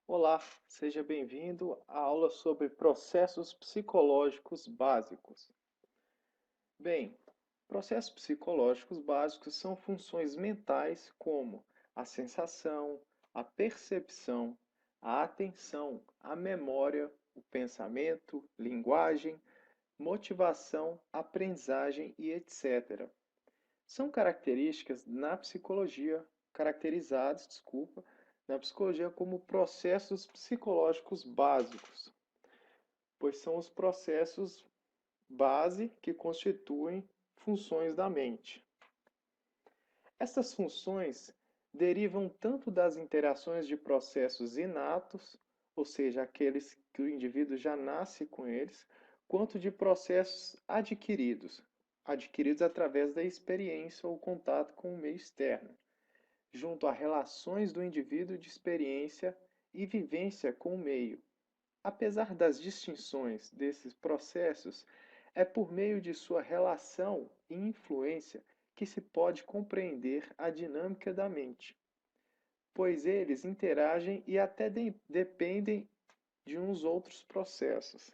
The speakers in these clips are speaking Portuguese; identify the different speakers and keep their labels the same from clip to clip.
Speaker 1: Olá, seja bem-vindo à aula sobre processos psicológicos básicos. Bem, processos psicológicos básicos são funções mentais como a sensação, a percepção, a atenção, a memória, o pensamento, linguagem, motivação, aprendizagem e etc. São caracterizados, na psicologia como processos psicológicos básicos, pois são os processos base que constituem funções da mente. Essas funções derivam tanto das interações de processos inatos, ou seja, aqueles que o indivíduo já nasce com eles, quanto de processos adquiridos através da experiência ou contato com o meio externo, junto a relações do indivíduo de experiência e vivência com o meio. Apesar das distinções desses processos, é por meio de sua relação e influência que se pode compreender a dinâmica da mente, pois eles interagem e até dependem de uns outros processos.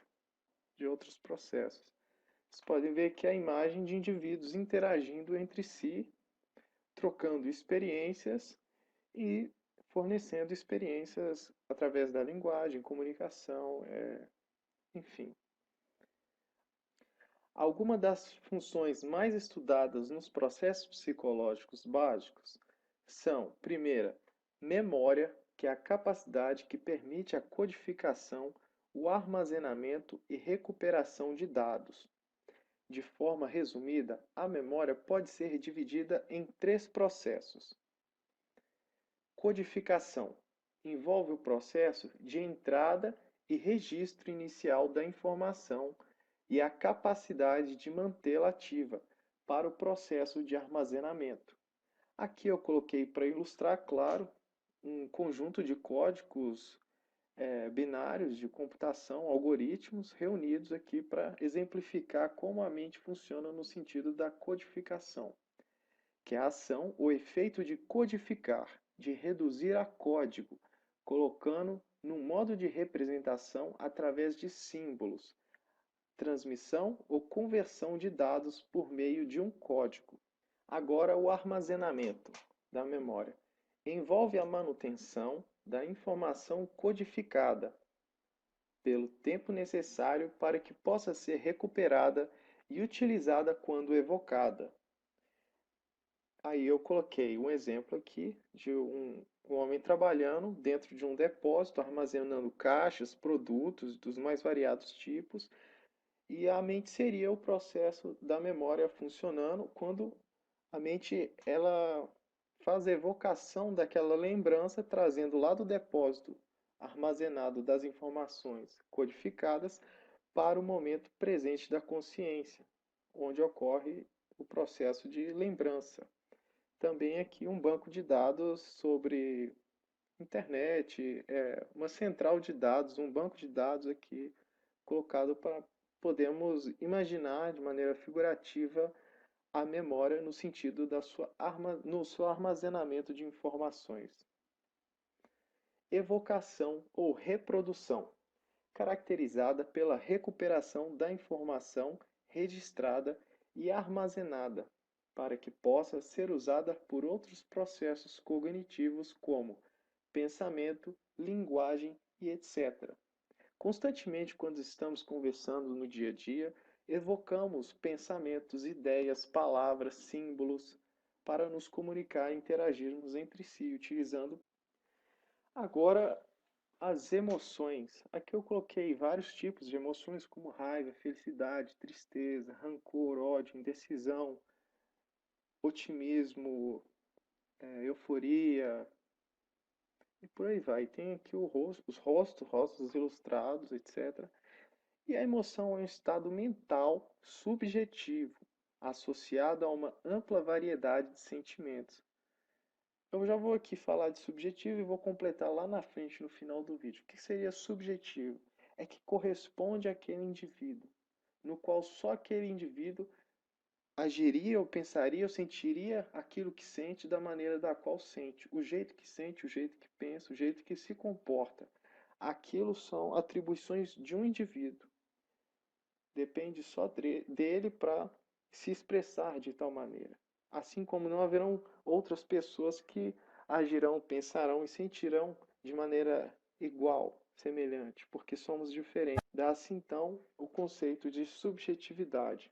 Speaker 1: Vocês podem ver que a imagem de indivíduos interagindo entre si, trocando experiências e fornecendo experiências através da linguagem, comunicação, enfim. Algumas das funções mais estudadas nos processos psicológicos básicos são, primeira, memória, que é a capacidade que permite a codificação, o armazenamento e recuperação de dados. De forma resumida, a memória pode ser dividida em três processos. Codificação envolve o processo de entrada e registro inicial da informação e a capacidade de mantê-la ativa para o processo de armazenamento. Aqui eu coloquei para ilustrar, claro, um conjunto de códigos binários de computação, algoritmos reunidos aqui para exemplificar como a mente funciona no sentido da codificação, que é a ação, o efeito de codificar, de reduzir a código, colocando num modo de representação através de símbolos, transmissão ou conversão de dados por meio de um código. Agora, o armazenamento da memória envolve a manutenção da informação codificada pelo tempo necessário para que possa ser recuperada e utilizada quando evocada. Aí eu coloquei um exemplo aqui de um homem trabalhando dentro de um depósito, armazenando caixas, produtos dos mais variados tipos, e a mente seria o processo da memória funcionando quando a mente ela faz a evocação daquela lembrança, trazendo lá do depósito armazenado das informações codificadas para o momento presente da consciência, onde ocorre o processo de lembrança. Também aqui um banco de dados sobre internet, uma central de dados, um banco de dados aqui colocado para podemos imaginar de maneira figurativa a memória no sentido no seu armazenamento de informações. Evocação ou reprodução, caracterizada pela recuperação da informação registrada e armazenada, para que possa ser usada por outros processos cognitivos como pensamento, linguagem e etc. Constantemente, quando estamos conversando no dia a dia, evocamos pensamentos, ideias, palavras, símbolos para nos comunicar e interagirmos entre si, utilizando agora as emoções. Aqui eu coloquei vários tipos de emoções, como raiva, felicidade, tristeza, rancor, ódio, indecisão, otimismo, euforia, e por aí vai. Tem aqui os rostos ilustrados, etc. E a emoção é um estado mental subjetivo, associado a uma ampla variedade de sentimentos. Eu já vou aqui falar de subjetivo e vou completar lá na frente, no final do vídeo. O que seria subjetivo? É que corresponde àquele indivíduo, no qual só aquele indivíduo agiria ou pensaria ou sentiria aquilo que sente da maneira da qual sente. O jeito que sente, o jeito que pensa, o jeito que se comporta. Aquilo são atribuições de um indivíduo. Depende só dele para se expressar de tal maneira. Assim como não haverão outras pessoas que agirão, pensarão e sentirão de maneira igual, semelhante, porque somos diferentes. Dá-se então o conceito de subjetividade.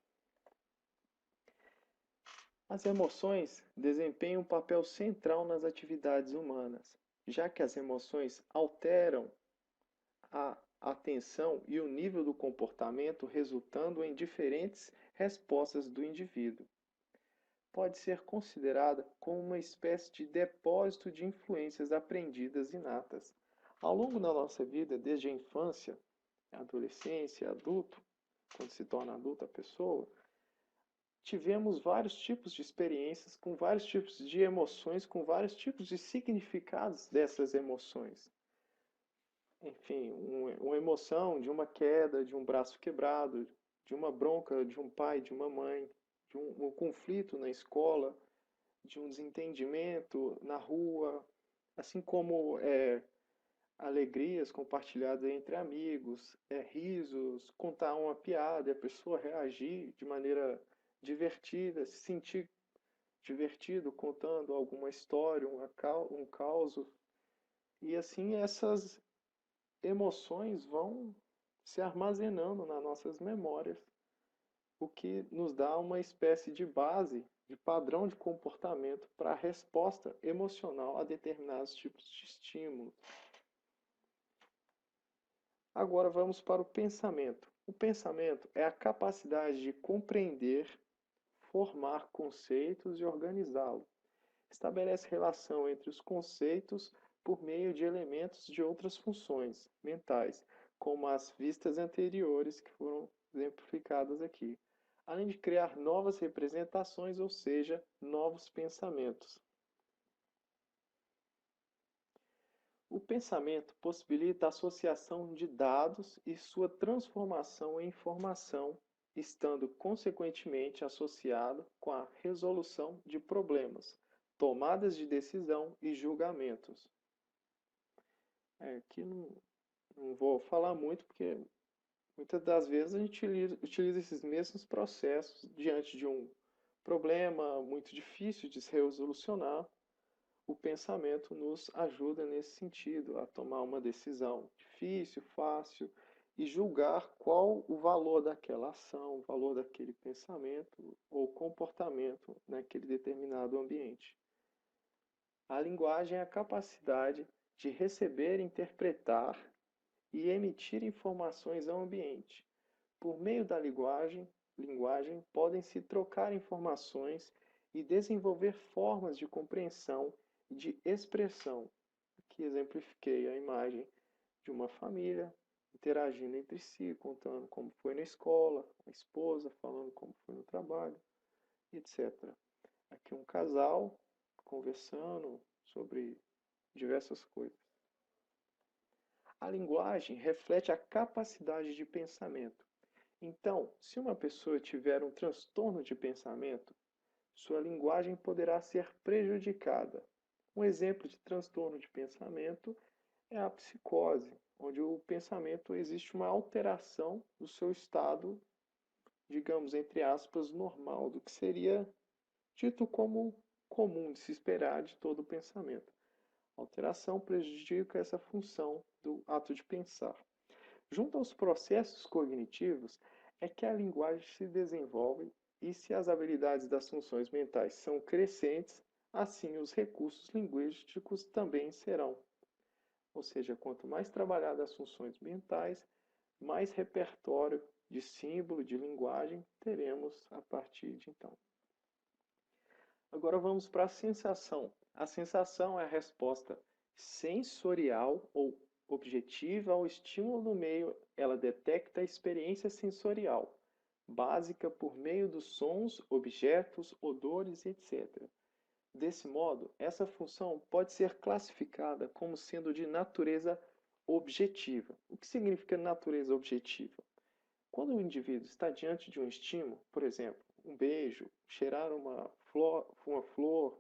Speaker 1: As emoções desempenham um papel central nas atividades humanas, já que as emoções alteram a atenção e o nível do comportamento, resultando em diferentes respostas do indivíduo. Pode ser considerada como uma espécie de depósito de influências aprendidas inatas. Ao longo da nossa vida, desde a infância, adolescência, adulto, quando se torna adulta a pessoa, tivemos vários tipos de experiências, com vários tipos de emoções, com vários tipos de significados dessas emoções. Enfim, uma emoção de uma queda, de um braço quebrado, de uma bronca de um pai, de uma mãe, de um conflito na escola, de um desentendimento na rua, assim como alegrias compartilhadas entre amigos, risos, contar uma piada e a pessoa reagir de maneira divertida, se sentir divertido contando alguma história, um caos. E assim essas emoções vão se armazenando nas nossas memórias, o que nos dá uma espécie de base, de padrão de comportamento para a resposta emocional a determinados tipos de estímulo. Agora vamos para o pensamento. O pensamento é a capacidade de compreender, formar conceitos e organizá-los. Estabelece relação entre os conceitos por meio de elementos de outras funções mentais, como as vistas anteriores que foram exemplificadas aqui, além de criar novas representações, ou seja, novos pensamentos. O pensamento possibilita a associação de dados e sua transformação em informação, estando consequentemente associado com a resolução de problemas, tomadas de decisão e julgamentos. Aqui não vou falar muito, porque muitas das vezes a gente utiliza esses mesmos processos diante de um problema muito difícil de se resolucionar. O pensamento nos ajuda nesse sentido, a tomar uma decisão difícil, fácil, e julgar qual o valor daquela ação, o valor daquele pensamento ou comportamento naquele determinado ambiente. A linguagem é a capacidade de receber, interpretar e emitir informações ao ambiente. Por meio da linguagem podem-se trocar informações e desenvolver formas de compreensão e de expressão. Aqui exemplifiquei a imagem de uma família interagindo entre si, contando como foi na escola, a esposa falando como foi no trabalho, etc. Aqui um casal conversando sobre diversas coisas. A linguagem reflete a capacidade de pensamento. Então, se uma pessoa tiver um transtorno de pensamento, sua linguagem poderá ser prejudicada. Um exemplo de transtorno de pensamento é a psicose, onde o pensamento existe uma alteração do seu estado, digamos, entre aspas, normal, do que seria dito como comum de se esperar de todo o pensamento. A alteração prejudica essa função do ato de pensar. Junto aos processos cognitivos é que a linguagem se desenvolve, e se as habilidades das funções mentais são crescentes, assim os recursos linguísticos também serão. Ou seja, quanto mais trabalhadas as funções mentais, mais repertório de símbolo, de linguagem teremos a partir de então. Agora vamos para a sensação. A sensação é a resposta sensorial ou objetiva ao estímulo no meio. Ela detecta a experiência sensorial, básica por meio dos sons, objetos, odores, etc. Desse modo, essa função pode ser classificada como sendo de natureza objetiva. O que significa natureza objetiva? Quando o indivíduo está diante de um estímulo, por exemplo, um beijo, cheirar uma flor,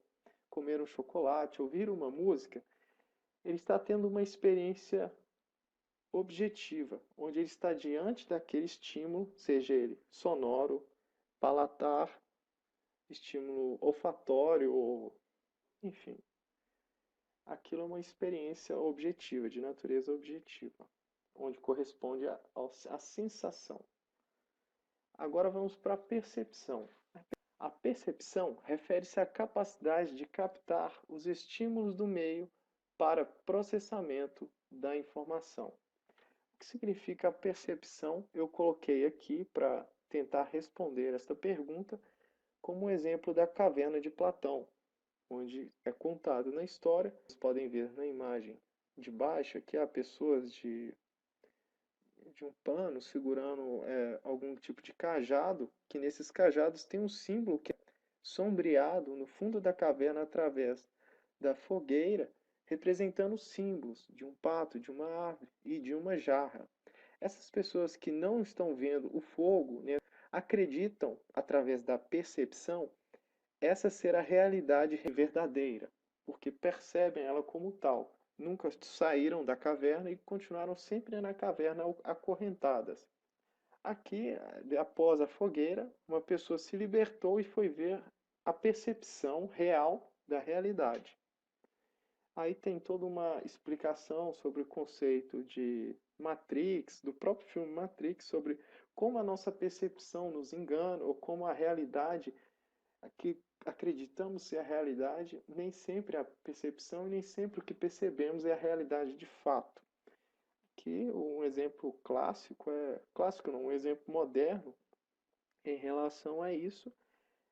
Speaker 1: comer um chocolate, ouvir uma música, ele está tendo uma experiência objetiva, onde ele está diante daquele estímulo, seja ele sonoro, palatar, estímulo olfatório, ou, enfim. Aquilo é uma experiência objetiva, de natureza objetiva, onde corresponde à sensação. Agora vamos para a percepção. A percepção refere-se à capacidade de captar os estímulos do meio para processamento da informação. O que significa a percepção? Eu coloquei aqui para tentar responder esta pergunta como um exemplo da caverna de Platão, onde é contado na história, vocês podem ver na imagem de baixo que há pessoas de um pano segurando algum tipo de cajado, que nesses cajados tem um símbolo que é sombreado no fundo da caverna através da fogueira, representando símbolos de um pato, de uma árvore e de uma jarra. Essas pessoas que não estão vendo o fogo, né, acreditam, através da percepção, essa ser a realidade verdadeira, porque percebem ela como tal. Nunca saíram da caverna e continuaram sempre na caverna acorrentadas. Aqui, após a fogueira, uma pessoa se libertou e foi ver a percepção real da realidade. Aí tem toda uma explicação sobre o conceito de Matrix, do próprio filme Matrix, sobre como a nossa percepção nos engana, ou como a realidade que acreditamos ser a realidade, nem sempre é a percepção e nem sempre o que percebemos é a realidade de fato. Que um exemplo clássico não, um exemplo moderno em relação a isso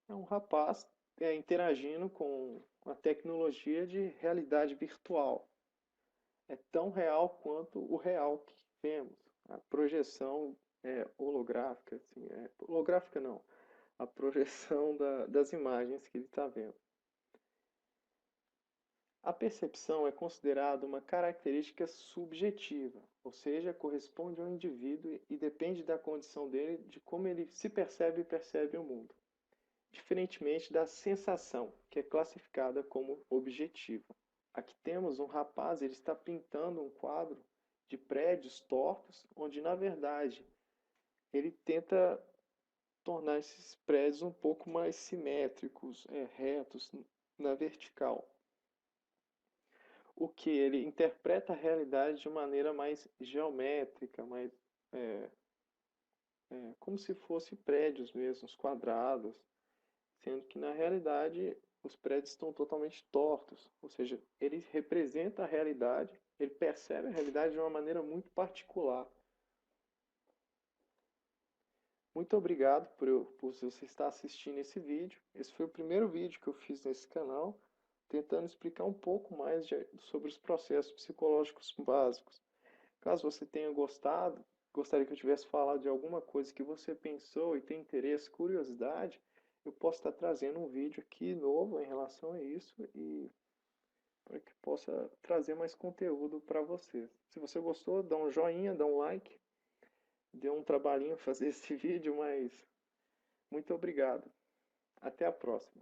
Speaker 1: é um rapaz interagindo com a tecnologia de realidade virtual. É tão real quanto o real que vemos. A projeção holográfica, assim, holográfica não, a projeção das imagens que ele está vendo. A percepção é considerada uma característica subjetiva, ou seja, corresponde ao indivíduo e depende da condição dele, de como ele se percebe e percebe o mundo, diferentemente da sensação, que é classificada como objetiva. Aqui temos um rapaz, ele está pintando um quadro de prédios tortos, onde na verdade ele tenta tornar esses prédios um pouco mais simétricos, retos, na vertical. O que ele interpreta a realidade de maneira mais geométrica, mais como se fossem prédios mesmo, quadrados, sendo que na realidade os prédios estão totalmente tortos, ou seja, ele representa a realidade, ele percebe a realidade de uma maneira muito particular. Muito obrigado por você estar assistindo esse vídeo. Esse foi o primeiro vídeo que eu fiz nesse canal, tentando explicar um pouco mais sobre os processos psicológicos básicos. Caso você tenha gostado, gostaria que eu tivesse falado de alguma coisa que você pensou e tem interesse, curiosidade, eu posso estar trazendo um vídeo aqui novo em relação a isso e para que possa trazer mais conteúdo para você. Se você gostou, dá um joinha, dá um like. Deu um trabalhinho fazer esse vídeo, mas muito obrigado. Até a próxima.